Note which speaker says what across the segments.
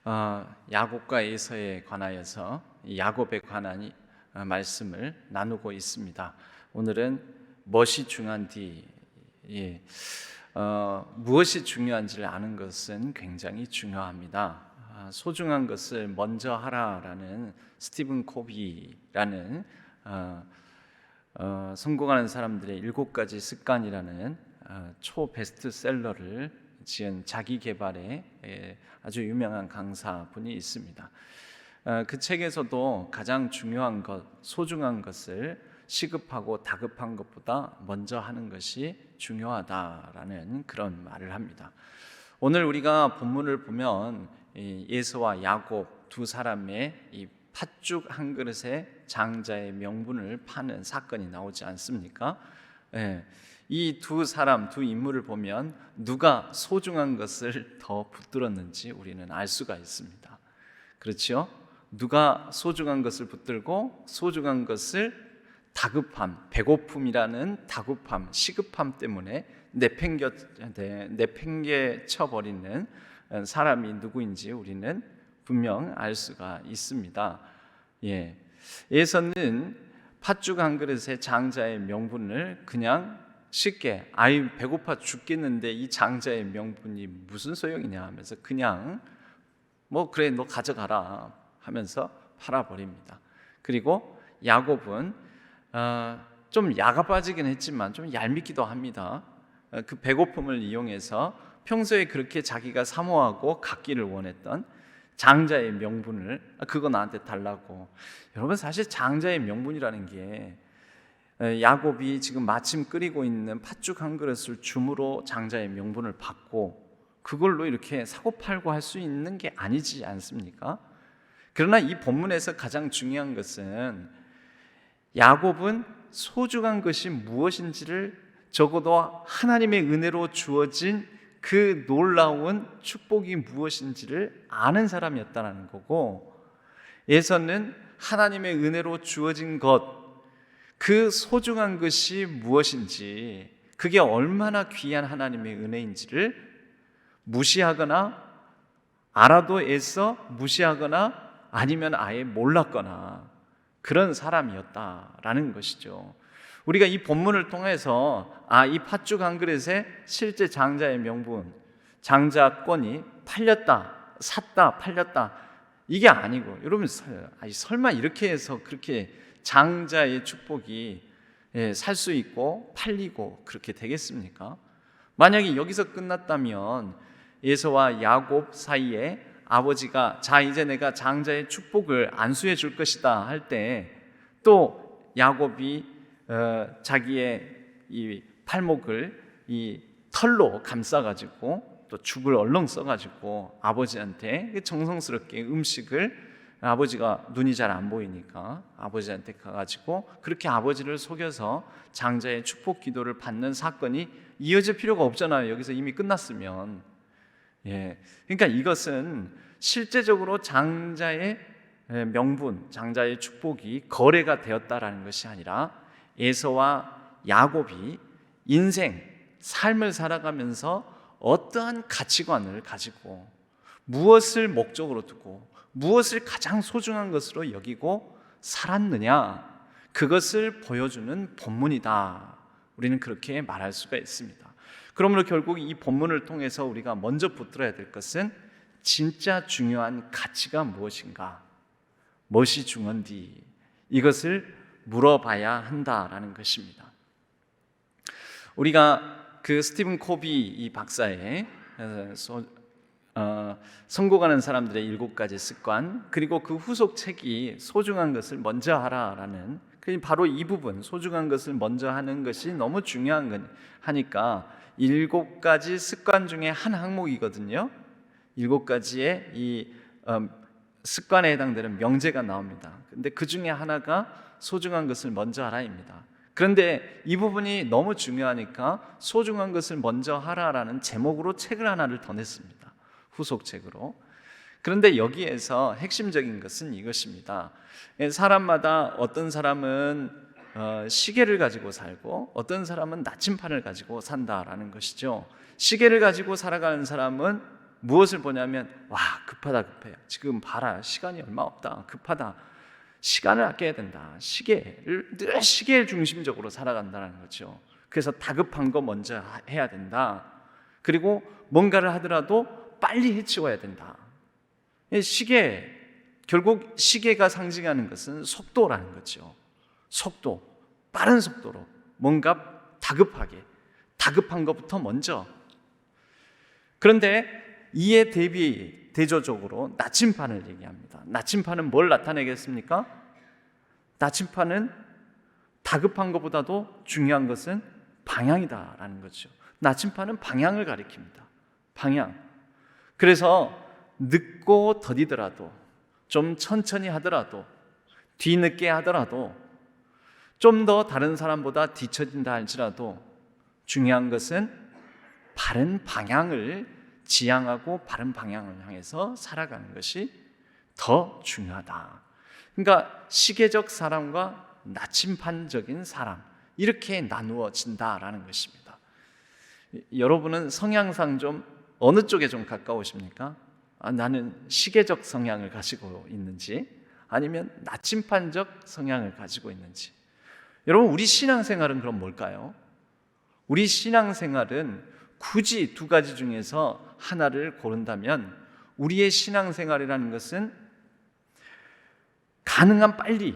Speaker 1: 야곱과 에서에 관하여서 야곱에 관한 말씀을 나누고 있습니다. 오늘은 무엇이 중요한지, 무엇이 중요한지를 아는 것은 굉장히 중요합니다. 소중한 것을 먼저 하라라는 스티븐 코비라는 성공하는 사람들의 7가지 습관이라는 초 베스트셀러를 지은 자기 개발의 아주 유명한 강사분이 있습니다. 그 책에서도 가장 중요한 것, 소중한 것을 시급하고 다급한 것보다 먼저 하는 것이 중요하다라는 그런 말을 합니다. 오늘 우리가 본문을 보면 에서와 야곱 두 사람의 이 팥죽 한 그릇에 장자의 명분을 파는 사건이 나오지 않습니까? 이 두 사람, 두 인물을 보면 누가 소중한 것을 더 붙들었는지 우리는 알 수가 있습니다. 그렇죠? 누가 소중한 것을 붙들고 소중한 것을 다급함, 배고픔이라는 다급함, 시급함 때문에 내팽개쳐버리는 사람이 누구인지 우리는 분명 알 수가 있습니다. 에서는 팥죽 한 그릇의 장자의 명분을 그냥 쉽게 배고파 죽겠는데 이 장자의 명분이 무슨 소용이냐 하면서 그냥 그래 너 가져가라 하면서 팔아버립니다. 그리고 야곱은 좀 야가 빠지긴 했지만 좀 얄밉기도 합니다. 그 배고픔을 이용해서 평소에 그렇게 자기가 사모하고 갖기를 원했던 장자의 명분을 그거 나한테 달라고. 여러분 사실 장자의 명분이라는 게 야곱이 지금 마침 끓이고 있는 팥죽 한 그릇을 줌으로 장자의 명분을 받고 그걸로 이렇게 사고팔고 할 수 있는 게 아니지 않습니까? 그러나 이 본문에서 가장 중요한 것은 야곱은 소중한 것이 무엇인지를 적어도 하나님의 은혜로 주어진 그 놀라운 축복이 무엇인지를 아는 사람이었다는 거고, 에서는 하나님의 은혜로 주어진 것, 그 소중한 것이 무엇인지, 그게 얼마나 귀한 하나님의 은혜인지를 무시하거나 알아도 애써 무시하거나 아니면 아예 몰랐거나 그런 사람이었다라는 것이죠. 우리가 이 본문을 통해서 이 팥죽 한 그릇에 실제 장자의 명분, 장자권이 팔렸다, 샀다, 팔렸다 이게 아니고, 여러분 설마 이렇게 해서 그렇게 장자의 축복이 살 수 있고 팔리고 그렇게 되겠습니까? 만약에 여기서 끝났다면 에서와 야곱 사이에 아버지가 이제 내가 장자의 축복을 안수해 줄 것이다 할 때 또 야곱이 자기의 이 팔목을 이 털로 감싸가지고 또 죽을 얼렁 써가지고 아버지한테 정성스럽게 음식을, 아버지가 눈이 잘 안 보이니까 아버지한테 가가지고 그렇게 아버지를 속여서 장자의 축복 기도를 받는 사건이 이어질 필요가 없잖아요. 여기서 이미 끝났으면. 그러니까 이것은 실제적으로 장자의 명분, 장자의 축복이 거래가 되었다라는 것이 아니라 에서와 야곱이 인생, 삶을 살아가면서 어떠한 가치관을 가지고 무엇을 목적으로 두고 무엇을 가장 소중한 것으로 여기고 살았느냐, 그것을 보여주는 본문이다. 우리는 그렇게 말할 수가 있습니다. 그러므로 결국 이 본문을 통해서 우리가 먼저 붙들어야 될 것은 진짜 중요한 가치가 무엇인가, 무엇이 중요한지 이것을 물어봐야 한다라는 것입니다. 우리가 그 스티븐 코비 이 박사의 성공하는 사람들의 7가지 습관, 그리고 그 후속 책이 소중한 것을 먼저 하라라는, 바로 이 부분, 소중한 것을 먼저 하는 것이 너무 중요한 하니까 7가지 습관 중에 한 항목이거든요. 7가지의 이 습관에 해당되는 명제가 나옵니다. 근데 그 중에 하나가 소중한 것을 먼저 하라입니다. 그런데 이 부분이 너무 중요하니까 소중한 것을 먼저 하라라는 제목으로 책을 하나를 더 냈습니다. 후속책으로. 그런데 여기에서 핵심적인 것은 이것입니다. 사람마다 어떤 사람은 시계를 가지고 살고 어떤 사람은 나침판을 가지고 산다라는 것이죠. 시계를 가지고 살아가는 사람은 무엇을 보냐면 와, 급하다 급해. 지금 봐라, 시간이 얼마 없다. 급하다. 시간을 아껴야 된다. 늘 시계 중심적으로 살아간다는 거죠. 그래서 다급한 거 먼저 해야 된다. 그리고 뭔가를 하더라도 빨리 해치워야 된다. 결국 시계가 상징하는 것은 속도라는 거죠. 속도, 빠른 속도로 뭔가 다급한 것부터 먼저. 그런데 이에 대조적으로 나침판을 얘기합니다. 나침판은 뭘 나타내겠습니까? 나침판은 다급한 것보다도 중요한 것은 방향이다라는 거죠. 나침판은 방향을 가리킵니다. 방향. 그래서 늦고 더디더라도, 좀 천천히 하더라도, 뒤늦게 하더라도, 좀 더 다른 사람보다 뒤처진다 할지라도 중요한 것은 바른 방향을 지향하고 바른 방향을 향해서 살아가는 것이 더 중요하다. 그러니까 시계적 사람과 나침판적인 사람, 이렇게 나누어진다라는 것입니다. 여러분은 성향상 좀 어느 쪽에 좀 가까우십니까? 나는 시계적 성향을 가지고 있는지, 아니면 나침판적 성향을 가지고 있는지. 여러분, 우리 신앙생활은 그럼 뭘까요? 우리 신앙생활은 굳이 두 가지 중에서 하나를 고른다면 우리의 신앙생활이라는 것은 가능한 빨리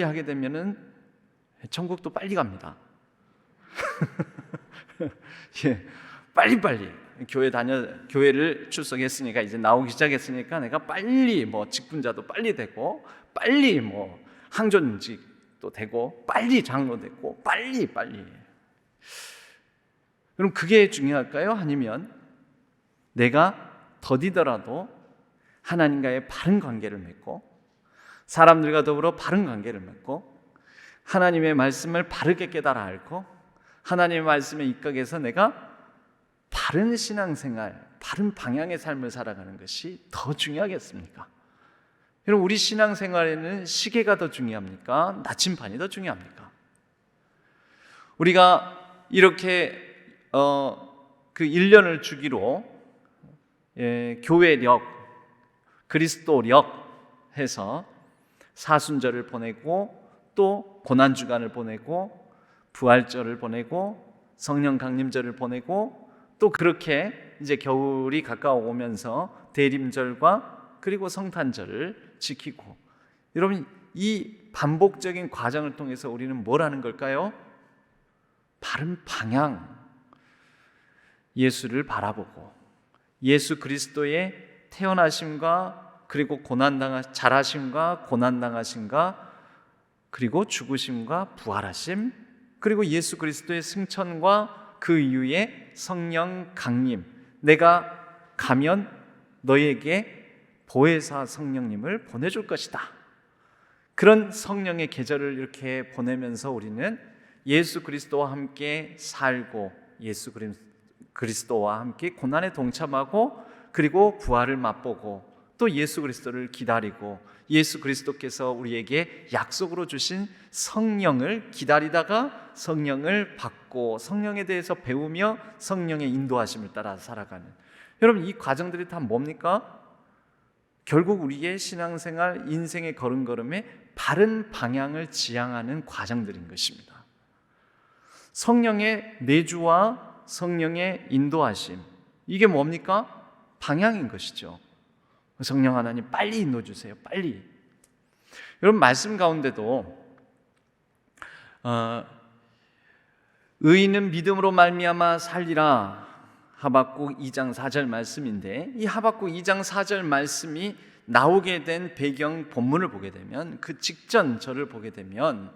Speaker 1: 하게 되면은 천국도 빨리 갑니다. 예, 빨리 교회를 출석했으니까 이제 나오기 시작했으니까 내가 빨리 직분자도 빨리 되고, 빨리 항존직도 되고, 빨리 장로 되고, 빨리. 그럼 그게 중요할까요? 아니면 내가 더디더라도 하나님과의 바른 관계를 맺고, 사람들과 더불어 바른 관계를 맺고, 하나님의 말씀을 바르게 깨달아 알고, 하나님의 말씀에 입각해서 내가 바른 신앙생활, 바른 방향의 삶을 살아가는 것이 더 중요하겠습니까? 여러분, 우리 신앙생활에는 시계가 더 중요합니까? 나침판이 더 중요합니까? 우리가 이렇게 그 1년을 주기로 교회력, 그리스도력 해서 사순절을 보내고, 또 고난주간을 보내고, 부활절을 보내고, 성령 강림절을 보내고, 또 그렇게 이제 겨울이 가까워 오면서 대림절과 그리고 성탄절을 지키고. 여러분, 이 반복적인 과정을 통해서 우리는 뭘 하는 걸까요? 바른 방향, 예수를 바라보고, 예수 그리스도의 태어나심과 그리고 자라심과 고난당하심과 그리고 죽으심과 부활하심, 그리고 예수 그리스도의 승천과 그 이후에 성령 강림, 내가 가면 너에게 보혜사 성령님을 보내줄 것이다. 그런 성령의 계절을 이렇게 보내면서 우리는 예수 그리스도와 함께 살고, 예수 그리스도와 함께 고난에 동참하고, 그리고 부활을 맛보고, 또 예수 그리스도를 기다리고, 예수 그리스도께서 우리에게 약속으로 주신 성령을 기다리다가 성령을 받고, 성령에 대해서 배우며 성령의 인도하심을 따라 살아가는, 여러분, 이 과정들이 다 뭡니까? 결국 우리의 신앙생활, 인생의 걸음걸음에 바른 방향을 지향하는 과정들인 것입니다. 성령의 내주와 성령의 인도하심, 이게 뭡니까? 방향인 것이죠. 성령 하나님 빨리 인도해 주세요. 빨리. 여러분, 말씀 가운데도 의인은 믿음으로 말미암아 살리라, 하박국 2장 4절 말씀인데, 이 하박국 2장 4절 말씀이 나오게 된 배경 본문을 보게 되면, 그 직전 절을 보게 되면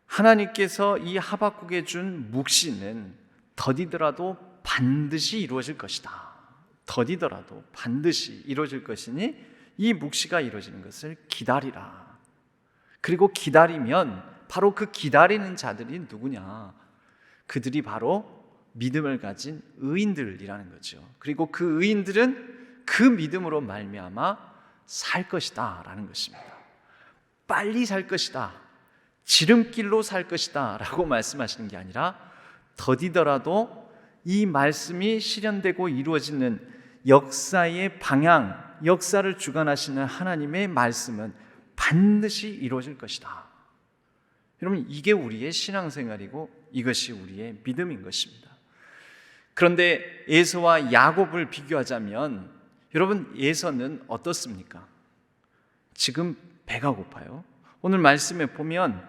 Speaker 1: 하나님께서 이 하박국에 준 묵시는 더디더라도 반드시 이루어질 것이다. 더디더라도 반드시 이루어질 것이니 이 묵시가 이루어지는 것을 기다리라. 그리고 기다리면 바로 그 기다리는 자들이 누구냐? 그들이 바로 믿음을 가진 의인들이라는 거죠. 그리고 그 의인들은 그 믿음으로 말미암아 살 것이다 라는 것입니다. 빨리 살 것이다, 지름길로 살 것이다 라고 말씀하시는 게 아니라, 더디더라도 이 말씀이 실현되고 이루어지는 역사의 방향, 역사를 주관하시는 하나님의 말씀은 반드시 이루어질 것이다. 여러분, 이게 우리의 신앙생활이고 이것이 우리의 믿음인 것입니다. 그런데 에서와 야곱을 비교하자면 여러분, 에서는 어떻습니까? 지금 배가 고파요. 오늘 말씀에 보면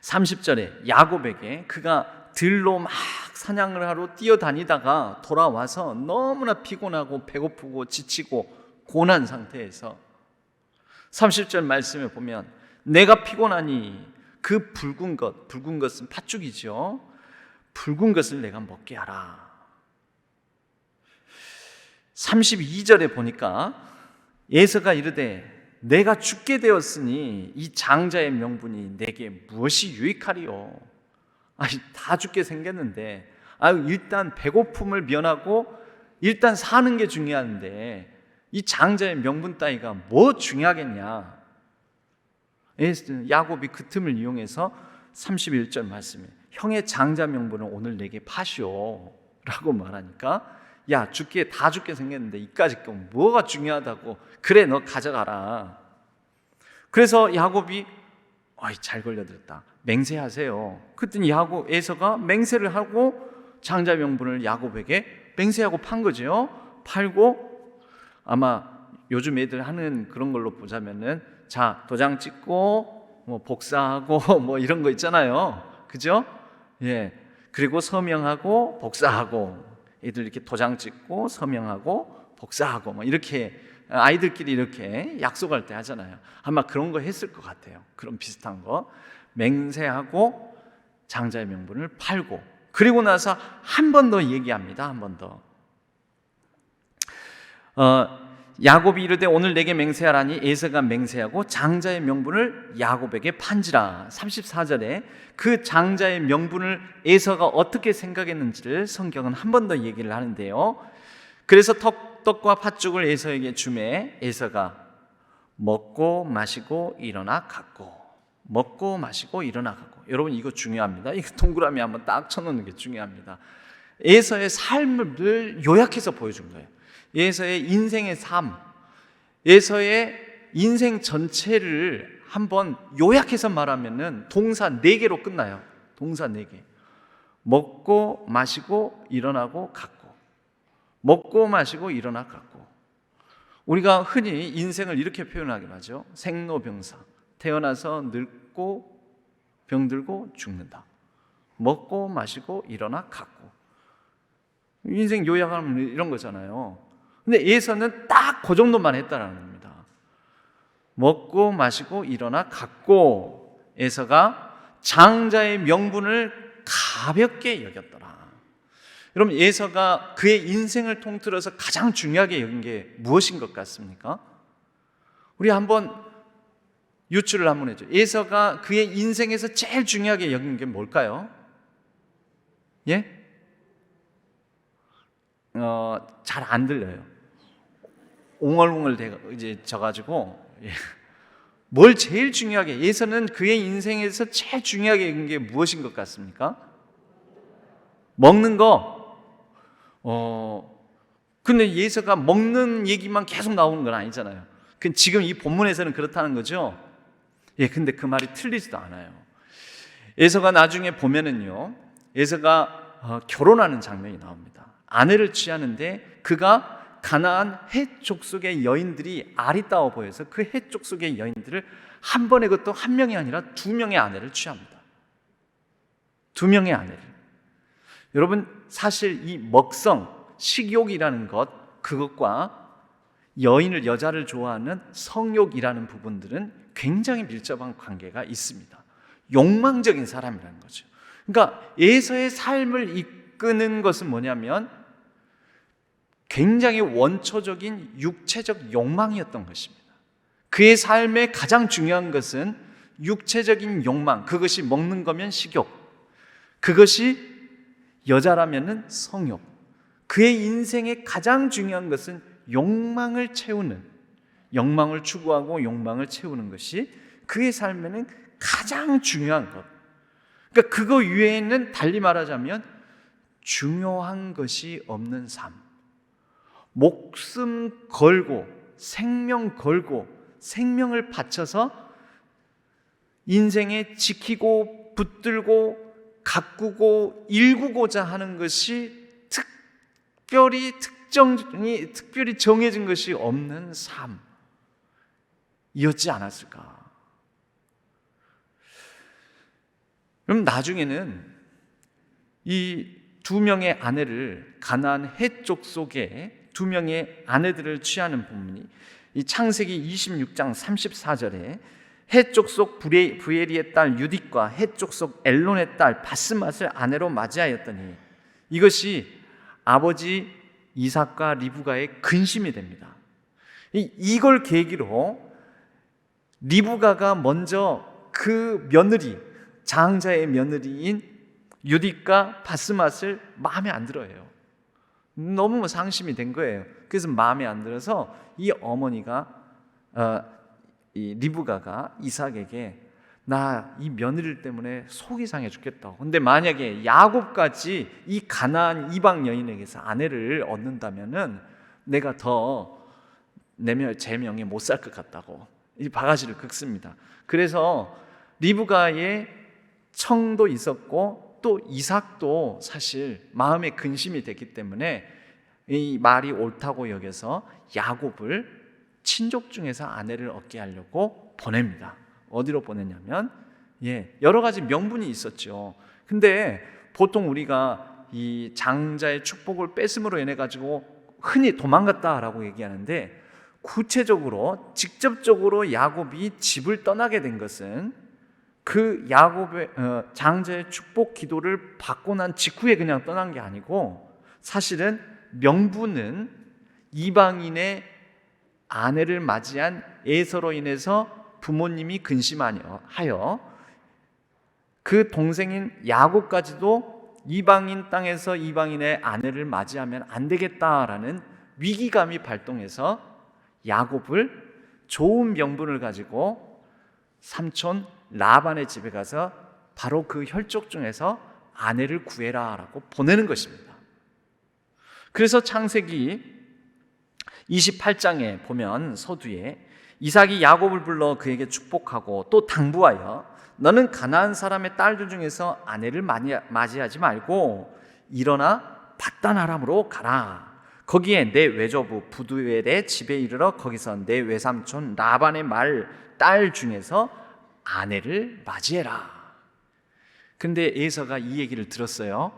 Speaker 1: 30절에 야곱에게 그가 들로 막 사냥을 하러 뛰어다니다가 돌아와서 너무나 피곤하고 배고프고 지치고 고난 상태에서 30절 말씀에 보면 내가 피곤하니 그 붉은 것은 팥죽이죠. 붉은 것을 내가 먹게 하라. 32절에 보니까 에서가 이르되 내가 죽게 되었으니 이 장자의 명분이 내게 무엇이 유익하리요? 다 죽게 생겼는데 일단 배고픔을 면하고 일단 사는 게 중요한데 이 장자의 명분 따위가 뭐 중요하겠냐? 야곱이 그 틈을 이용해서 31절 말씀에 형의 장자 명분을 오늘 내게 파시오 라고 말하니까 야, 다 죽게 생겼는데 이까짓 거 뭐가 중요하다고? 그래, 너 가져가라. 그래서 야곱이 잘 걸려들었다. 맹세하세요. 그랬더니 에서가 맹세를 하고 장자 명분을 야곱에게 맹세하고 판 거죠. 팔고 아마 요즘 애들 하는 그런 걸로 보자면은 자, 도장 찍고 뭐 복사하고 뭐 이런 거 있잖아요. 그죠? 예. 그리고 서명하고 복사하고 애들 이렇게 도장 찍고 서명하고 복사하고 뭐 이렇게 아이들끼리 이렇게 약속할 때 하잖아요. 아마 그런 거 했을 것 같아요. 그런 비슷한 거 맹세하고 장자의 명분을 팔고 그리고 나서 한 번 더 얘기합니다. 한 번 더 야곱이 이르되 오늘 내게 맹세하라니 에서가 맹세하고 장자의 명분을 야곱에게 판지라. 34절에 그 장자의 명분을 에서가 어떻게 생각했는지를 성경은 한 번 더 얘기를 하는데요. 그래서 떡과 팥죽을 에서에게 주매 에서가 먹고 마시고 일어나 갔고 먹고 마시고 일어나 갔고. 여러분, 이거 중요합니다. 이거 동그라미 한번 딱 쳐놓는 게 중요합니다. 에서의 삶을 요약해서 보여준 거예요. 에서의 인생의 삶, 에서의 인생 전체를 한번 요약해서 말하면은 동사 4개로 끝나요. 동사 4개. 먹고 마시고 일어나고 갔고. 먹고 마시고 일어나 갔고. 우리가 흔히 인생을 이렇게 표현하긴 하죠. 생로병사. 태어나서 늙고 병들고 죽는다. 먹고 마시고 일어나 갔고. 인생 요약하면 이런 거잖아요. 근데 에서는 딱 그 정도만 했다라는 겁니다. 먹고 마시고 일어나 갔고 에서가 장자의 명분을 가볍게 여겼더라. 여러분, 에서가 그의 인생을 통틀어서 가장 중요하게 여긴 게 무엇인 것 같습니까? 우리 한번 유추를 한번 해줘. 에서가 그의 인생에서 제일 중요하게 여긴 게 뭘까요? 예? 잘 안 들려요. 옹얼옹얼 이제 져가지고 뭘 제일 중요하게 에서는 그의 인생에서 제일 중요하게 여긴 게 무엇인 것 같습니까? 먹는 거. 근데 에서가 먹는 얘기만 계속 나오는 건 아니잖아요. 지금 이 본문에서는 그렇다는 거죠. 근데 그 말이 틀리지도 않아요. 에서가 나중에 보면은요, 에서가 결혼하는 장면이 나옵니다. 아내를 취하는데 그가 가나안 헷 족속의 여인들이 아리따워 보여서 그 헷 족속의 여인들을 한 번에 그것도 한 명이 아니라 2명의 아내를 취합니다. 2명의 아내를. 여러분, 사실 이 먹성, 식욕이라는 것, 그것과 여자를 좋아하는 성욕이라는 부분들은 굉장히 밀접한 관계가 있습니다. 욕망적인 사람이라는 거죠. 그러니까 에서의 삶을 이끄는 것은 뭐냐면 굉장히 원초적인 육체적 욕망이었던 것입니다. 그의 삶의 가장 중요한 것은 육체적인 욕망, 그것이 먹는 거면 식욕, 그것이 여자라면은 성욕. 그의 인생의 가장 중요한 것은 욕망을 채우는, 욕망을 추구하고 욕망을 채우는 것이 그의 삶에는 가장 중요한 것. 그러니까 그거 외에는 달리 말하자면 중요한 것이 없는 삶, 목숨 걸고 생명 걸고 생명을 바쳐서 인생에 지키고 붙들고 가꾸고 일구고자 하는 것이 특별히 정해진 것이 없는 삶이었지 않았을까? 그럼 나중에는 이 두 명의 아내를 가나안 해쪽 속에 두 명의 아내들을 취하는 본문이 이 창세기 26장 34절에 해쪽 속 부엘리의 딸 유딕과 해쪽 속 엘론의 딸 바스맛을 아내로 맞이하였더니 이것이 아버지 이삭과 리브가의 근심이 됩니다. 이걸 계기로 리브가가 먼저 그 며느리, 장자의 며느리인 유딕과 바스맛을 마음에 안 들어해요. 너무 상심이 된 거예요. 그래서 마음에 안 들어서 이 어머니가 이 리브가가 이삭에게 나 이 며느리 때문에 속이 상해 죽겠다고. 근데 만약에 야곱까지 이 가나안 이방 여인에게서 아내를 얻는다면은 내가 더 제 명에 못 살 것 같다고 이 바가지를 긁습니다. 그래서 리브가의 청도 있었고 또 이삭도 사실 마음에 근심이 됐기 때문에 이 말이 옳다고 여겨서 야곱을 친족 중에서 아내를 얻게 하려고 보냅니다. 어디로 보냈냐면 여러 가지 명분이 있었죠. 근데 보통 우리가 이 장자의 축복을 뺏음으로 인해 가지고 흔히 도망갔다라고 얘기하는데 구체적으로 직접적으로 야곱이 집을 떠나게 된 것은 그 야곱의 장자의 축복 기도를 받고 난 직후에 그냥 떠난 게 아니고 사실은 명분은 이방인의 아내를 맞이한 에서로 인해서 부모님이 근심하여 그 동생인 야곱까지도 이방인 땅에서 이방인의 아내를 맞이하면 안 되겠다라는 위기감이 발동해서 야곱을 좋은 명분을 가지고 삼촌 라반의 집에 가서 바로 그 혈족 중에서 아내를 구해라라고 보내는 것입니다. 그래서 창세기 28장에 보면 서두에 이삭이 야곱을 불러 그에게 축복하고 또 당부하여 너는 가나안 사람의 딸들 중에서 아내를 맞이하지 말고 일어나 밧단 아람으로 가라. 거기에 내 외조부 부두엘의 집에 이르러 거기서 내 외삼촌 라반의 딸 중에서 아내를 맞이해라. 근데 에서가 이 얘기를 들었어요.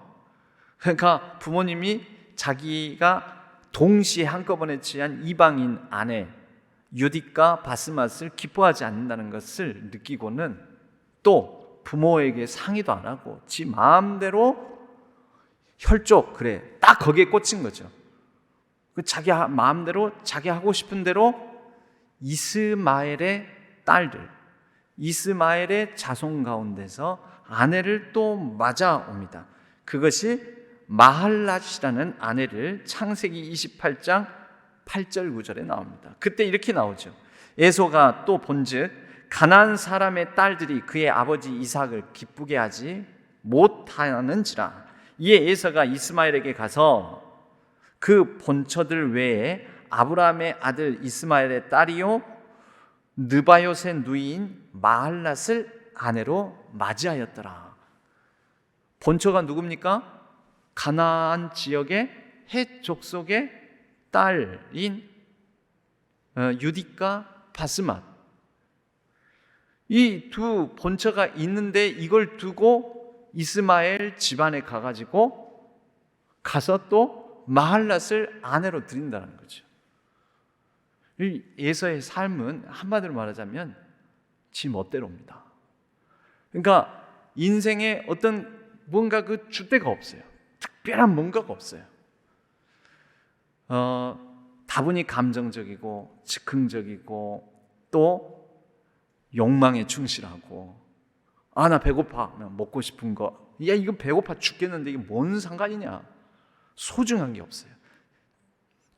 Speaker 1: 그러니까 부모님이 자기가 동시에 한꺼번에 취한 이방인 아내 유딕과 바스맛을 기뻐하지 않는다는 것을 느끼고는 또 부모에게 상의도 안 하고 지 마음대로 혈족 딱 거기에 꽂힌 거죠. 자기 마음대로 자기 하고 싶은 대로 이스마엘의 딸들 이스마엘의 자손 가운데서 아내를 또 맞아옵니다. 그것이 마할랏이라는 아내를 창세기 28장 8절 9절에 나옵니다. 그때 이렇게 나오죠. 에서가 또 본즉 가나안 사람의 딸들이 그의 아버지 이삭을 기쁘게 하지 못하는지라. 이에 에서가 이스마엘에게 가서 그 본처들 외에 아브라함의 아들 이스마엘의 딸이요 느바요의 누이인 마할랏을 아내로 맞이하였더라. 본처가 누굽니까? 가나안 지역의 헷 족속의 딸인 유딕과 바스맛. 이 두 본처가 있는데 이걸 두고 이스마엘 집안에 가서 또 마할랏을 아내로 드린다는 거죠. 이 에서의 삶은 한마디로 말하자면 지 멋대로입니다. 그러니까 인생에 어떤 뭔가 그 줏대가 없어요. 특별한 뭔가가 없어요. 다분히 감정적이고 즉흥적이고 또 욕망에 충실하고 나 배고파 먹고 싶은 거 이거 배고파 죽겠는데 이게 뭔 상관이냐. 소중한 게 없어요.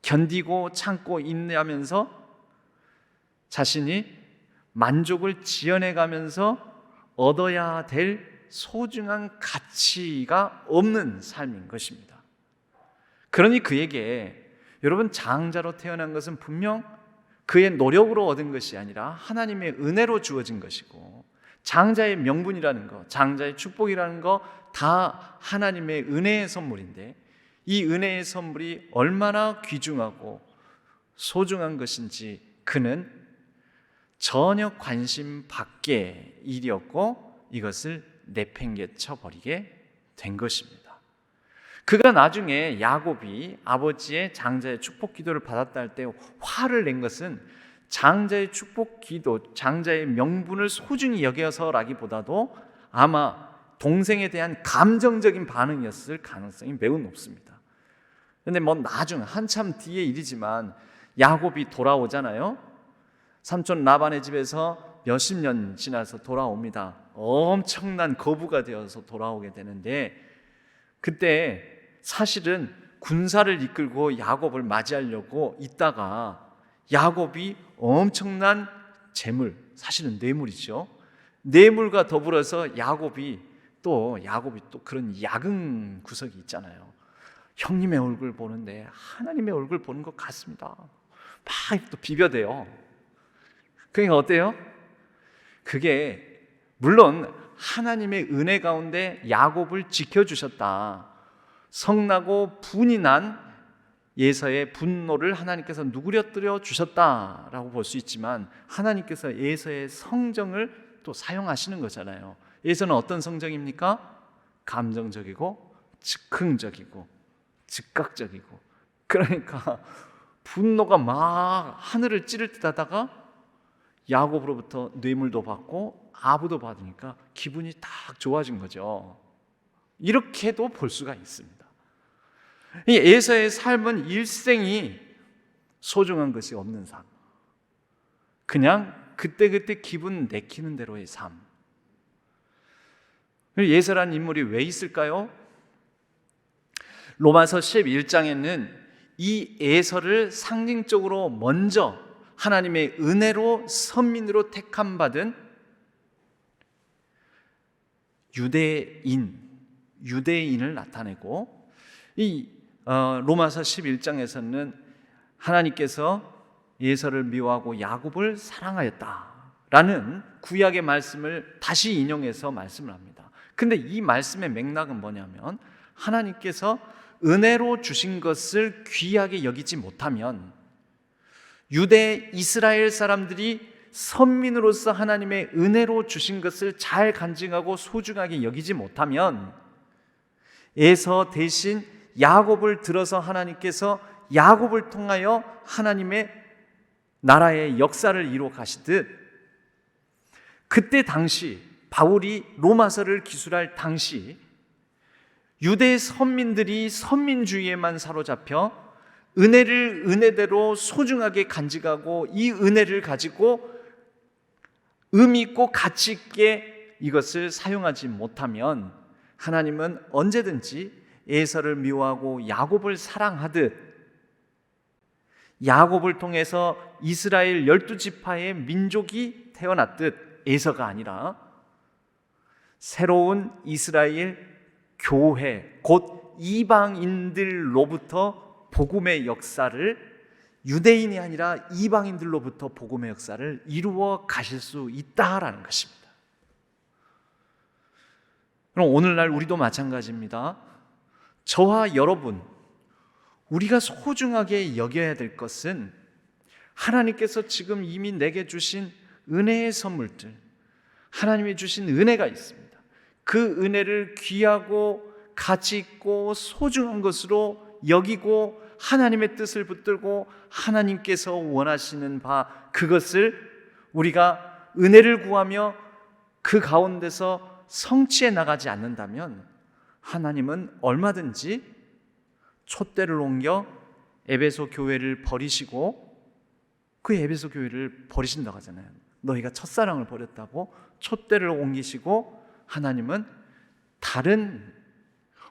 Speaker 1: 견디고 참고 인내하면서 자신이 만족을 지어내가면서 얻어야 될 소중한 가치가 없는 삶인 것입니다. 그러니 그에게 여러분 장자로 태어난 것은 분명 그의 노력으로 얻은 것이 아니라 하나님의 은혜로 주어진 것이고, 장자의 명분이라는 것, 장자의 축복이라는 것 다 하나님의 은혜의 선물인데, 이 은혜의 선물이 얼마나 귀중하고 소중한 것인지 그는 전혀 관심 밖의 일이었고 이것을 내팽개쳐 버리게 된 것입니다. 그가 나중에 야곱이 아버지의 장자의 축복 기도를 받았다 할 때 화를 낸 것은 장자의 축복 기도, 장자의 명분을 소중히 여겨서라기보다도 아마 동생에 대한 감정적인 반응이었을 가능성이 매우 높습니다. 그런데 나중 한참 뒤의 일이지만 야곱이 돌아오잖아요. 삼촌 라반의 집에서 몇십 년 지나서 돌아옵니다. 엄청난 거부가 되어서 돌아오게 되는데, 그때 사실은 군사를 이끌고 야곱을 맞이하려고 있다가 야곱이 엄청난 재물, 사실은 뇌물이죠. 뇌물과 더불어서 야곱이 또 그런 야근 구석이 있잖아요. 형님의 얼굴 보는데 하나님의 얼굴 보는 것 같습니다. 막 또 비벼대요. 그러니까 어때요? 그게 물론 하나님의 은혜 가운데 야곱을 지켜주셨다. 성나고 분이 난 에서의 분노를 하나님께서 누그러뜨려 주셨다라고 볼 수 있지만, 하나님께서 에서의 성정을 또 사용하시는 거잖아요. 에서는 어떤 성정입니까? 감정적이고 즉흥적이고 즉각적이고, 그러니까 분노가 막 하늘을 찌를 듯 하다가 야곱으로부터 뇌물도 받고 아부도 받으니까 기분이 딱 좋아진 거죠. 이렇게도 볼 수가 있습니다. 이 에서의 삶은 일생이 소중한 것이 없는 삶, 그냥 그때그때 기분 내키는 대로의 삶. 에서라는 인물이 왜 있을까요? 로마서 11장에는 이 에서를 상징적으로 먼저 하나님의 은혜로 선민으로 택함 받은 유대인을 나타내고, 이 로마서 11장에서는 하나님께서 에서를 미워하고 야곱을 사랑하였다라는 구약의 말씀을 다시 인용해서 말씀을 합니다. 근데 이 말씀의 맥락은 뭐냐면, 하나님께서 은혜로 주신 것을 귀하게 여기지 못하면, 유대 이스라엘 사람들이 선민으로서 하나님의 은혜로 주신 것을 잘 간직하고 소중하게 여기지 못하면, 에서 대신 야곱을 들어서 하나님께서 야곱을 통하여 하나님의 나라의 역사를 이루어 가시듯, 그때 당시 바울이 로마서를 기술할 당시 유대 선민들이 선민주의에만 사로잡혀 은혜를 은혜대로 소중하게 간직하고 이 은혜를 가지고 의미 있고 가치 있게 이것을 사용하지 못하면, 하나님은 언제든지 에서를 미워하고 야곱을 사랑하듯 야곱을 통해서 이스라엘 12지파의 민족이 태어났듯 에서가 아니라 새로운 이스라엘 교회, 곧 이방인들로부터 복음의 역사를, 유대인이 아니라 이방인들로부터 복음의 역사를 이루어 가실 수 있다라는 것입니다. 그럼 오늘날 우리도 마찬가지입니다. 저와 여러분, 우리가 소중하게 여겨야 될 것은 하나님께서 지금 이미 내게 주신 은혜의 선물들, 하나님이 주신 은혜가 있습니다. 그 은혜를 귀하고 가치 있고 소중한 것으로 여기고 하나님의 뜻을 붙들고 하나님께서 원하시는 바 그것을 우리가 은혜를 구하며 그 가운데서 성취해 나가지 않는다면, 하나님은 얼마든지 촛대를 옮겨 에베소 교회를 버리시고, 그 에베소 교회를 버리신다고 하잖아요. 너희가 첫사랑을 버렸다고 촛대를 옮기시고, 하나님은 다른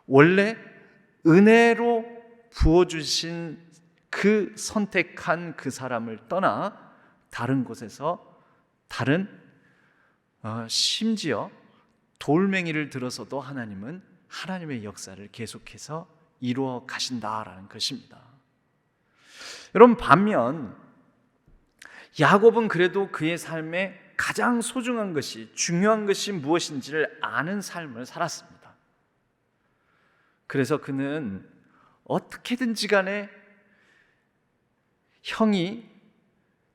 Speaker 1: 원래 은혜로 부어주신 그 선택한 그 사람을 떠나 다른 곳에서 다른 심지어 돌멩이를 들어서도 하나님은 하나님의 역사를 계속해서 이루어 가신다라는 것입니다. 여러분, 반면 야곱은 그래도 그의 삶에 가장 소중한 것이, 중요한 것이 무엇인지를 아는 삶을 살았습니다. 그래서 그는 어떻게든지 간에 형이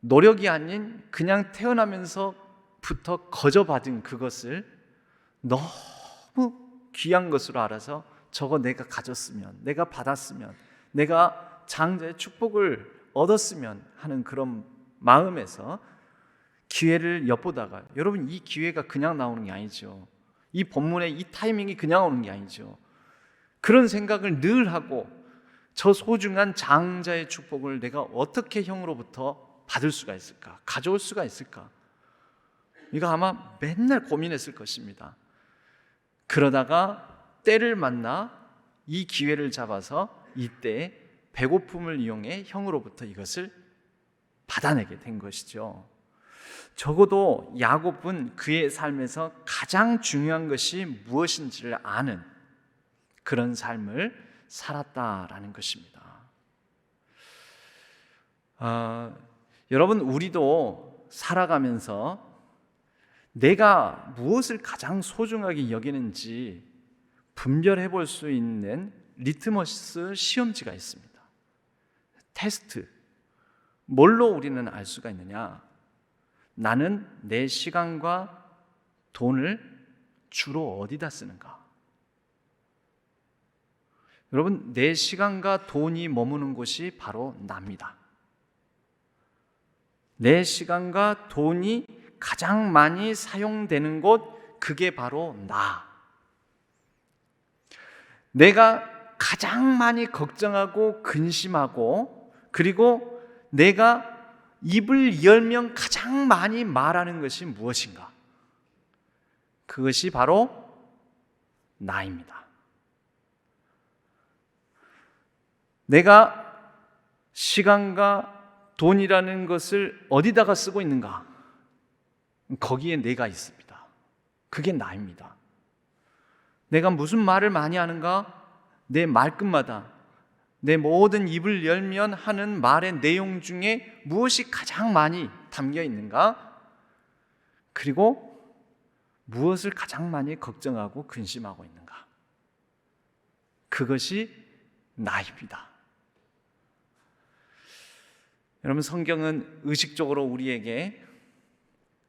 Speaker 1: 노력이 아닌 그냥 태어나면서부터 거저받은 그것을 너무 귀한 것으로 알아서 저거 내가 가졌으면, 내가 받았으면, 내가 장자의 축복을 얻었으면 하는 그런 마음에서 기회를 엿보다가, 여러분, 이 기회가 그냥 나오는 게 아니죠. 이 본문의 이 타이밍이 그냥 오는 게 아니죠. 그런 생각을 늘 하고 저 소중한 장자의 축복을 내가 어떻게 형으로부터 받을 수가 있을까? 가져올 수가 있을까? 이거 아마 맨날 고민했을 것입니다. 그러다가 때를 만나 이 기회를 잡아서 이때 배고픔을 이용해 형으로부터 이것을 받아내게 된 것이죠. 적어도 야곱은 그의 삶에서 가장 중요한 것이 무엇인지를 아는 그런 삶을 살았다라는 것입니다. 여러분, 우리도 살아가면서 내가 무엇을 가장 소중하게 여기는지 분별해 볼 수 있는 리트머스 시험지가 있습니다. 테스트. 뭘로 우리는 알 수가 있느냐? 나는 내 시간과 돈을 주로 어디다 쓰는가? 여러분, 내 시간과 돈이 머무는 곳이 바로 나입니다. 내 시간과 돈이 가장 많이 사용되는 곳, 그게 바로 나. 내가 가장 많이 걱정하고 근심하고, 그리고 내가 입을 열면 가장 많이 말하는 것이 무엇인가? 그것이 바로 나입니다. 내가 시간과 돈이라는 것을 어디다가 쓰고 있는가? 거기에 내가 있습니다. 그게 나입니다. 내가 무슨 말을 많이 하는가? 내 말끝마다, 내 모든 입을 열면 하는 말의 내용 중에 무엇이 가장 많이 담겨 있는가? 그리고 무엇을 가장 많이 걱정하고 근심하고 있는가? 그것이 나입니다. 여러분, 성경은 의식적으로 우리에게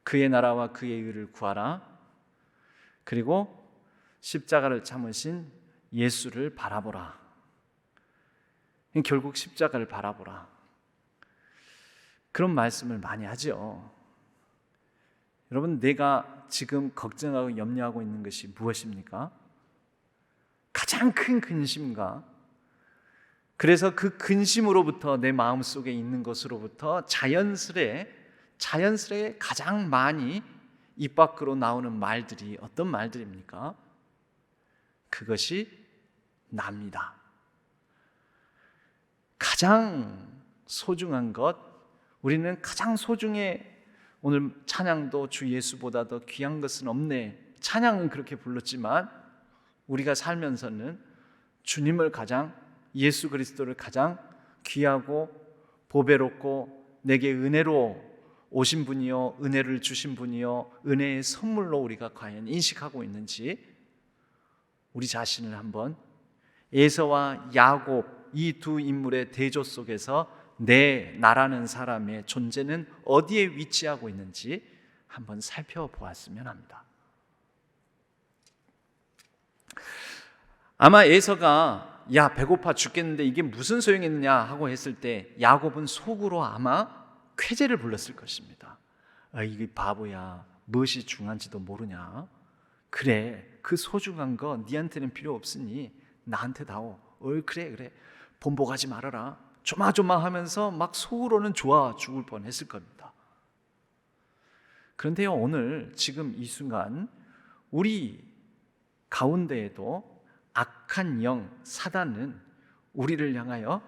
Speaker 1: 그의 나라와 그의 의를 구하라, 그리고 십자가를 참으신 예수를 바라보라, 결국 십자가를 바라보라, 그런 말씀을 많이 하죠. 여러분, 내가 지금 걱정하고 염려하고 있는 것이 무엇입니까? 가장 큰 근심과, 그래서 그 근심으로부터, 내 마음속에 있는 것으로부터 자연스레 가장 많이 입 밖으로 나오는 말들이 어떤 말들입니까? 그것이 납니다. 가장 소중한 것, 우리는 가장 소중해. 오늘 찬양도 주 예수보다 더 귀한 것은 없네, 찬양은 그렇게 불렀지만 우리가 살면서는 주님을 가장, 예수 그리스도를 가장 귀하고 보배롭고 내게 은혜로 오신 분이요, 은혜를 주신 분이요, 은혜의 선물로 우리가 과연 인식하고 있는지 우리 자신을 한번, 에서와 야곱 이 두 인물의 대조 속에서 나라는 사람의 존재는 어디에 위치하고 있는지 한번 살펴보았으면 합니다. 아마 에서가 야, 배고파 죽겠는데 이게 무슨 소용이 있느냐 하고 했을 때 야곱은 속으로 아마 쾌재를 불렀을 것입니다. 이게 바보야, 무엇이 중요한지도 모르냐? 그래, 그 소중한 거 니한테는 필요 없으니 나한테 다오. 그래 본보가지 말아라, 조마조마하면서 막 속으로는 좋아 죽을 뻔했을 겁니다. 그런데요, 오늘 지금 이 순간 우리 가운데에도 악한 영 사단은 우리를 향하여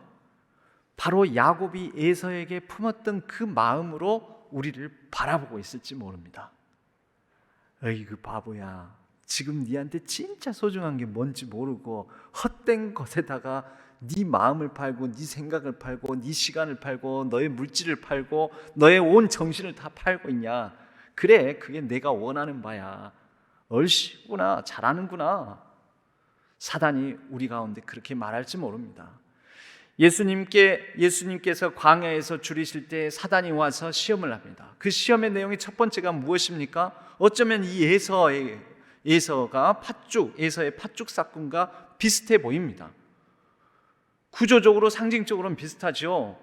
Speaker 1: 바로 야곱이 에서에게 품었던 그 마음으로 우리를 바라보고 있을지 모릅니다. 그 바보야, 지금 네한테 진짜 소중한 게 뭔지 모르고 헛된 것에다가 네 마음을 팔고 네 생각을 팔고 네 시간을 팔고 너의 물질을 팔고 너의 온 정신을 다 팔고 있냐? 그래, 그게 내가 원하는 바야. 얼씨구나, 잘하는구나. 사단이 우리 가운데 그렇게 말할지 모릅니다. 예수님께서 광야에서 줄이실 때 사단이 와서 시험을 합니다. 그 시험의 내용이 첫 번째가 무엇입니까? 어쩌면 이 에서의 팥죽 사건과 비슷해 보입니다. 구조적으로 상징적으로는 비슷하죠.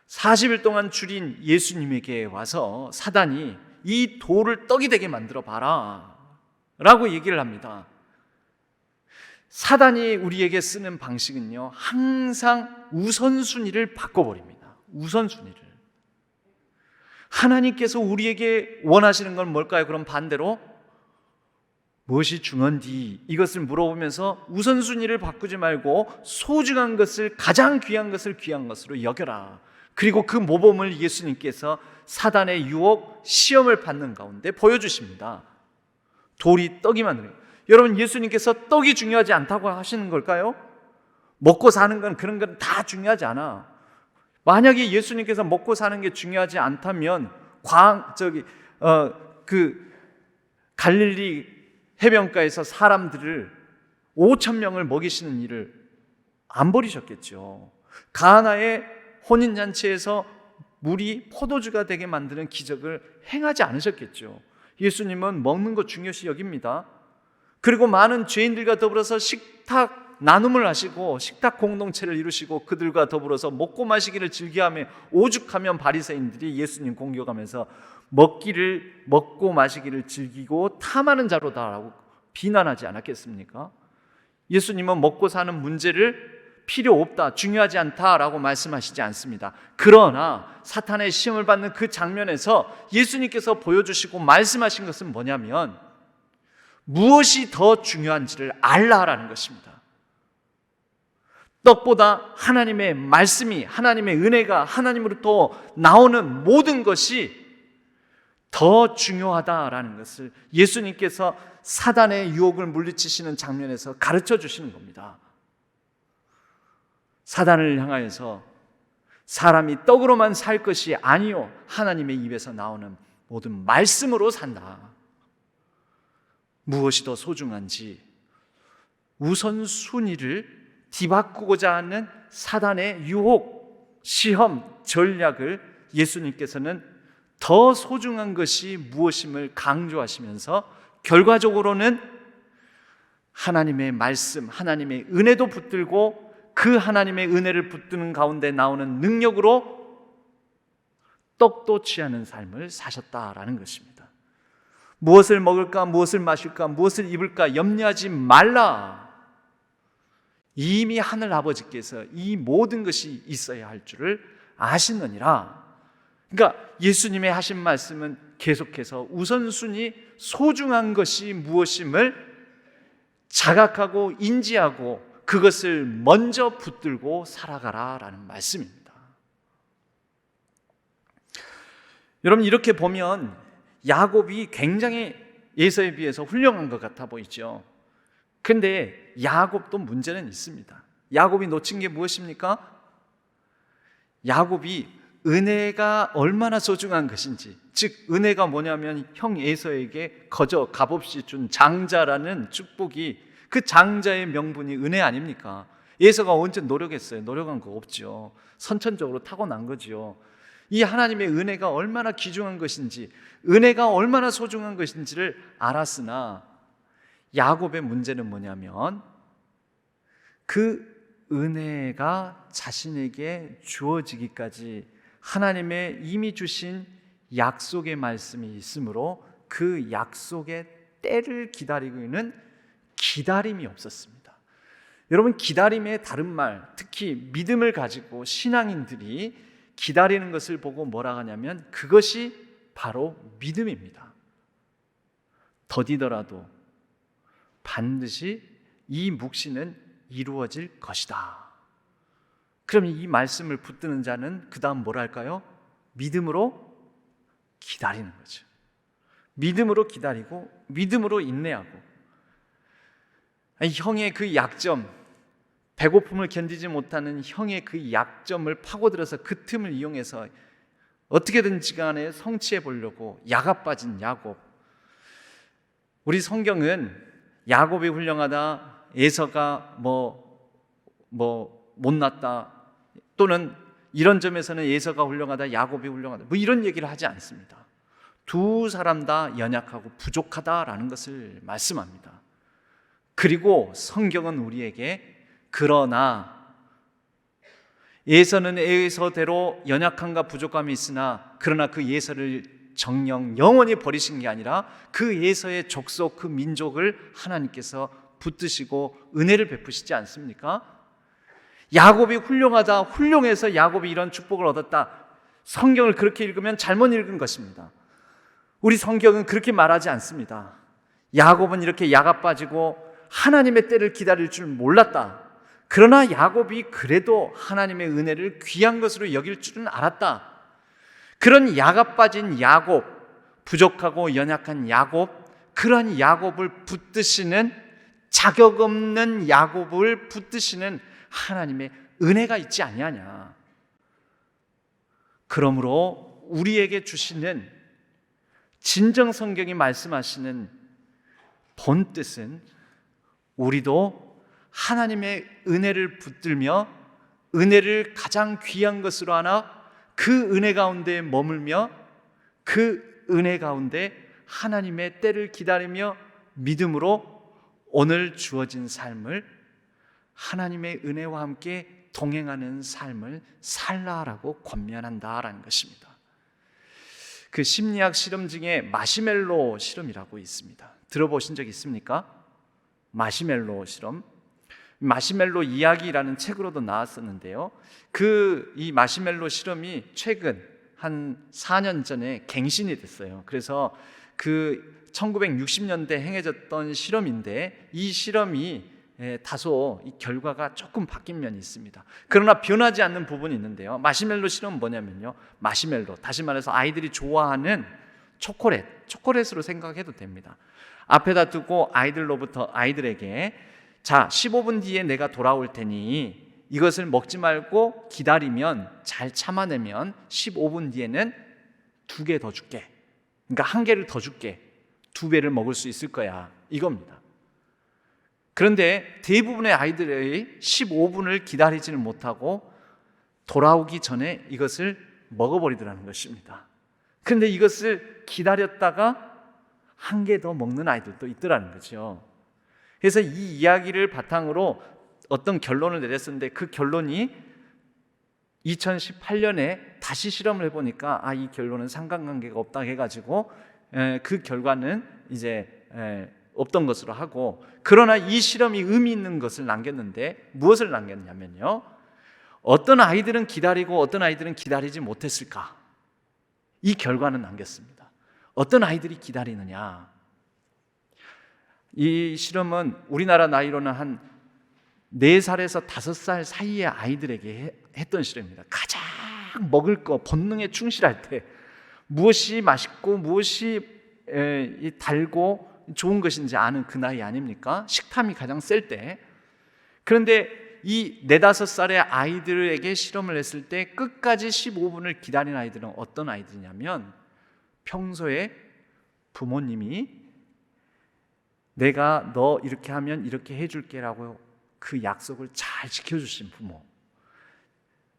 Speaker 1: 40일 동안 줄인 예수님에게 와서 사단이 이 돌을 떡이 되게 만들어 봐라 라고 얘기를 합니다. 사단이 우리에게 쓰는 방식은요, 항상 우선순위를 바꿔버립니다. 우선순위를. 하나님께서 우리에게 원하시는 건 뭘까요? 그럼 반대로 무엇이 중요한지 이것을 물어보면서 우선순위를 바꾸지 말고 소중한 것을, 가장 귀한 것을 귀한 것으로 여겨라. 그리고 그 모범을 예수님께서 사단의 유혹, 시험을 받는 가운데 보여주십니다. 돌이 떡이 만드는 거예요. 여러분, 예수님께서 떡이 중요하지 않다고 하시는 걸까요? 먹고 사는 건, 그런 건 다 중요하지 않아. 만약에 예수님께서 먹고 사는 게 중요하지 않다면 갈릴리 해변가에서 사람들을 5,000명을 먹이시는 일을 안 버리셨겠죠. 가나의 혼인잔치에서 물이 포도주가 되게 만드는 기적을 행하지 않으셨겠죠. 예수님은 먹는 것 중요시 여깁니다. 그리고 많은 죄인들과 더불어서 식탁 나눔을 하시고 식탁 공동체를 이루시고 그들과 더불어서 먹고 마시기를 즐겨하며 오죽하면 바리새인들이 예수님 공격하면서 먹고 마시기를 즐기고 탐하는 자로다라고 비난하지 않았겠습니까? 예수님은 먹고 사는 문제를 필요 없다, 중요하지 않다라고 말씀하시지 않습니다. 그러나 사탄의 시험을 받는 그 장면에서 예수님께서 보여주시고 말씀하신 것은 뭐냐면 무엇이 더 중요한지를 알라라는 것입니다. 떡보다 하나님의 말씀이, 하나님의 은혜가 하나님으로부터 나오는 모든 것이 더 중요하다라는 것을 예수님께서 사단의 유혹을 물리치시는 장면에서 가르쳐 주시는 겁니다. 사단을 향하여서 사람이 떡으로만 살 것이 아니요, 하나님의 입에서 나오는 모든 말씀으로 산다. 무엇이 더 소중한지 우선순위를 뒤바꾸고자 하는 사단의 유혹, 시험, 전략을 예수님께서는 더 소중한 것이 무엇임을 강조하시면서 결과적으로는 하나님의 말씀, 하나님의 은혜도 붙들고 그 하나님의 은혜를 붙드는 가운데 나오는 능력으로 떡도 취하는 삶을 사셨다라는 것입니다. 무엇을 먹을까, 무엇을 마실까, 무엇을 입을까 염려하지 말라. 이미 하늘 아버지께서 이 모든 것이 있어야 할 줄을 아시느니라. 그러니까 예수님의 하신 말씀은 계속해서 우선순위, 소중한 것이 무엇임을 자각하고 인지하고 그것을 먼저 붙들고 살아가라라는 말씀입니다. 여러분, 이렇게 보면 야곱이 굉장히 에서에 비해서 훌륭한 것 같아 보이죠. 그런데 야곱도 문제는 있습니다. 야곱이 놓친 게 무엇입니까? 야곱이 은혜가 얼마나 소중한 것인지, 즉 은혜가 뭐냐면 형 에서에게 거저 값없이 준 장자라는 축복이, 그 장자의 명분이 은혜 아닙니까? 에서가 언제 노력했어요? 노력한 거 없죠. 선천적으로 타고난 거죠. 이 하나님의 은혜가 얼마나 귀중한 것인지, 은혜가 얼마나 소중한 것인지를 알았으나 야곱의 문제는 뭐냐면 그 은혜가 자신에게 주어지기까지 하나님의 이미 주신 약속의 말씀이 있으므로 그 약속의 때를 기다리고 있는 기다림이 없었습니다. 여러분, 기다림의 다른 말, 특히 믿음을 가지고 신앙인들이 기다리는 것을 보고 뭐라 하냐면 그것이 바로 믿음입니다. 더디더라도 반드시 이 묵시는 이루어질 것이다. 그럼 이 말씀을 붙드는 자는 그 다음 뭐랄까요? 믿음으로 기다리는 거죠. 믿음으로 기다리고 믿음으로 인내하고, 형의 그 약점, 배고픔을 견디지 못하는 형의 그 약점을 파고들어서 그 틈을 이용해서 어떻게든지 간에 성취해 보려고 야가 빠진 야곱. 우리 성경은 야곱이 훌륭하다, 에서가 못났다, 또는 이런 점에서는 에서가 훌륭하다, 야곱이 훌륭하다, 이런 얘기를 하지 않습니다. 두 사람 다 연약하고 부족하다라는 것을 말씀합니다. 그리고 성경은 우리에게 그러나 에서는 에서대로 연약함과 부족함이 있으나 그러나 그 에서를 정녕 영원히 버리신 게 아니라 그 에서의 족속, 그 민족을 하나님께서 붙드시고 은혜를 베푸시지 않습니까? 야곱이 훌륭하다, 훌륭해서 야곱이 이런 축복을 얻었다, 성경을 그렇게 읽으면 잘못 읽은 것입니다. 우리 성경은 그렇게 말하지 않습니다. 야곱은 이렇게 야가 빠지고 하나님의 때를 기다릴 줄 몰랐다. 그러나 야곱이 그래도 하나님의 은혜를 귀한 것으로 여길 줄은 알았다. 그런 야가 빠진 야곱, 부족하고 연약한 야곱, 그러한 야곱을 붙드시는, 자격 없는 야곱을 붙드시는 하나님의 은혜가 있지 아니하냐. 그러므로 우리에게 주시는 진정 성경이 말씀하시는 본 뜻은 우리도 하나님의 은혜를 붙들며 은혜를 가장 귀한 것으로 하나 그 은혜 가운데 머물며 그 은혜 가운데 하나님의 때를 기다리며 믿음으로 오늘 주어진 삶을 하나님의 은혜와 함께 동행하는 삶을 살라라고 권면한다라는 것입니다. 그 심리학 실험 중에 마시멜로 실험이라고 있습니다. 들어보신 적 있습니까? 마시멜로 실험. 마시멜로 이야기라는 책으로도 나왔었는데요. 이 마시멜로 실험이 최근 한 4년 전에 갱신이 됐어요. 그래서 1960년대 행해졌던 실험인데 이 실험이 다소 이 결과가 조금 바뀐 면이 있습니다. 그러나 변하지 않는 부분이 있는데요. 마시멜로 실험은 뭐냐면요, 마시멜로, 다시 말해서 아이들이 좋아하는 초콜릿으로 생각해도 됩니다. 앞에다 두고 아이들에게 자, 15분 뒤에 내가 돌아올 테니 이것을 먹지 말고 기다리면, 잘 참아내면 15분 뒤에는 2개 더 줄게. 그러니까 1개를 더 줄게. 2배를 먹을 수 있을 거야. 이겁니다. 그런데 대부분의 아이들이 15분을 기다리지는 못하고 돌아오기 전에 이것을 먹어버리더라는 것입니다. 그런데 이것을 기다렸다가 1개 더 먹는 아이들도 있더라는 거죠. 그래서 이 이야기를 바탕으로 어떤 결론을 내렸었는데 그 결론이 2018년에 다시 실험을 해보니까 이 결론은 상관관계가 없다 해가지고 그 결과는 이제 없던 것으로 하고, 그러나 이 실험이 의미 있는 것을 남겼는데 무엇을 남겼냐면요, 어떤 아이들은 기다리고 어떤 아이들은 기다리지 못했을까, 이 결과는 남겼습니다. 어떤 아이들이 기다리느냐, 이 실험은 우리나라 나이로는 한 4살에서 5살 사이의 아이들에게 했던 실험입니다. 가장 먹을 거, 본능에 충실할 때 무엇이 맛있고 무엇이 달고 좋은 것인지 아는 그 나이 아닙니까? 식탐이 가장 셀 때. 그런데 이 4, 5살의 아이들에게 실험을 했을 때 끝까지 15분을 기다린 아이들은 어떤 아이들이냐면, 평소에 부모님이 내가 너 이렇게 하면 이렇게 해줄게 라고 그 약속을 잘 지켜주신 부모,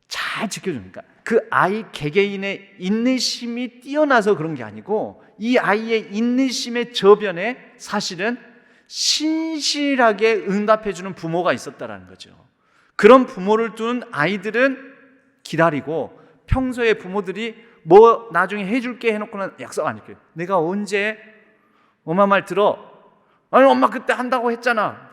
Speaker 1: 잘 지켜주니까 그 아이 개개인의 인내심이 뛰어나서 그런 게 아니고 이 아이의 인내심의 저변에 사실은 신실하게 응답해주는 부모가 있었다라는 거죠. 그런 부모를 둔 아이들은 기다리고, 평소에 부모들이 뭐 나중에 해줄게 해놓고는 약속 안 지켜요. 내가 언제 엄마 말 들어? 아니 엄마 그때 한다고 했잖아.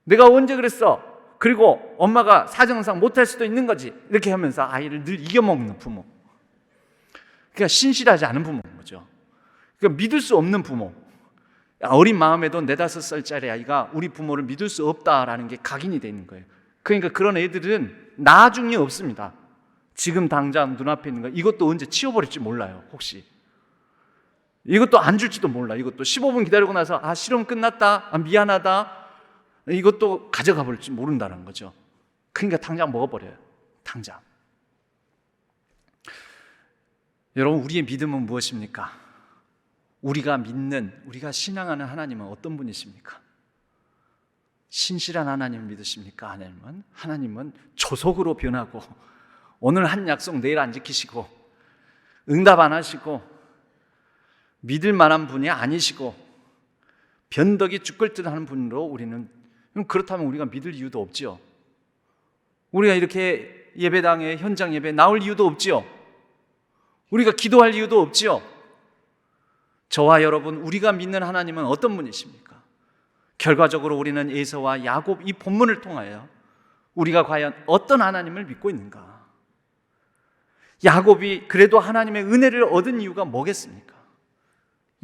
Speaker 1: 내가 언제 그랬어? 그리고 엄마가 사정상 못할 수도 있는 거지. 이렇게 하면서 아이를 늘 이겨먹는 부모, 그러니까 신실하지 않은 부모인 거죠. 그러니까 믿을 수 없는 부모. 어린 마음에도 4, 5살짜리 아이가 우리 부모를 믿을 수 없다라는 게 각인이 돼 있는 거예요. 그러니까 그런 애들은 나중에 없습니다. 지금 당장 눈앞에 있는 거 이것도 언제 치워버릴지 몰라요. 혹시 이것도 안 줄지도 몰라. 이것도 15분 기다리고 나서 실험 끝났다, 미안하다, 이것도 가져가 볼지 모른다는 거죠. 그러니까 당장 먹어버려요. 당장. 여러분, 우리의 믿음은 무엇입니까? 우리가 믿는, 우리가 신앙하는 하나님은 어떤 분이십니까? 신실한 하나님을 믿으십니까? 하나님은 조속으로 변하고, 오늘 한 약속 내일 안 지키시고, 응답 안 하시고, 믿을 만한 분이 아니시고, 변덕이 쭈글쭈글 하는 분으로 우리는, 그렇다면 우리가 믿을 이유도 없지요. 우리가 이렇게 예배당에, 현장 예배에 나올 이유도 없지요. 우리가 기도할 이유도 없지요. 저와 여러분, 우리가 믿는 하나님은 어떤 분이십니까? 결과적으로 우리는 에서와 야곱 이 본문을 통하여 우리가 과연 어떤 하나님을 믿고 있는가? 야곱이 그래도 하나님의 은혜를 얻은 이유가 뭐겠습니까?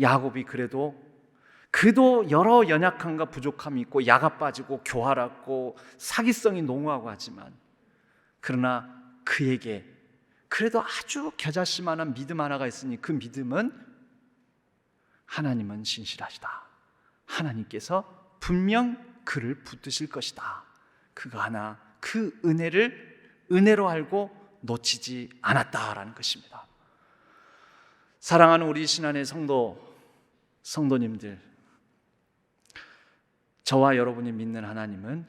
Speaker 1: 야곱이 그래도 여러 연약함과 부족함이 있고 야가 빠지고 교활하고 사기성이 농후하고 하지만, 그러나 그에게 그래도 아주 겨자씨만한 믿음 하나가 있으니, 그 믿음은 하나님은 신실하시다, 하나님께서 분명 그를 붙드실 것이다, 그거 하나, 그 은혜를 은혜로 알고 놓치지 않았다라는 것입니다. 사랑하는 우리 신안의 성도님들, 저와 여러분이 믿는 하나님은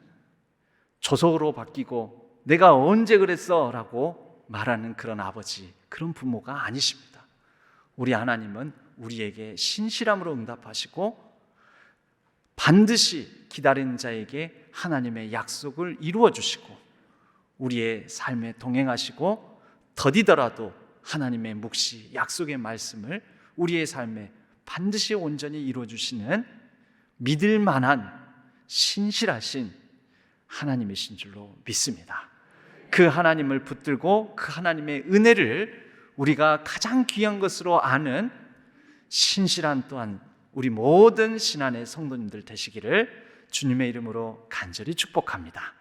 Speaker 1: 조속으로 바뀌고 내가 언제 그랬어? 라고 말하는 그런 아버지, 그런 부모가 아니십니다. 우리 하나님은 우리에게 신실함으로 응답하시고 반드시 기다리는 자에게 하나님의 약속을 이루어 주시고 우리의 삶에 동행하시고 더디더라도 하나님의 묵시, 약속의 말씀을 우리의 삶에 반드시 온전히 이루어 주시는 믿을 만한 신실하신 하나님이신 줄로 믿습니다. 그 하나님을 붙들고 그 하나님의 은혜를 우리가 가장 귀한 것으로 아는 신실한 또한 우리 모든 신안의 성도님들 되시기를 주님의 이름으로 간절히 축복합니다.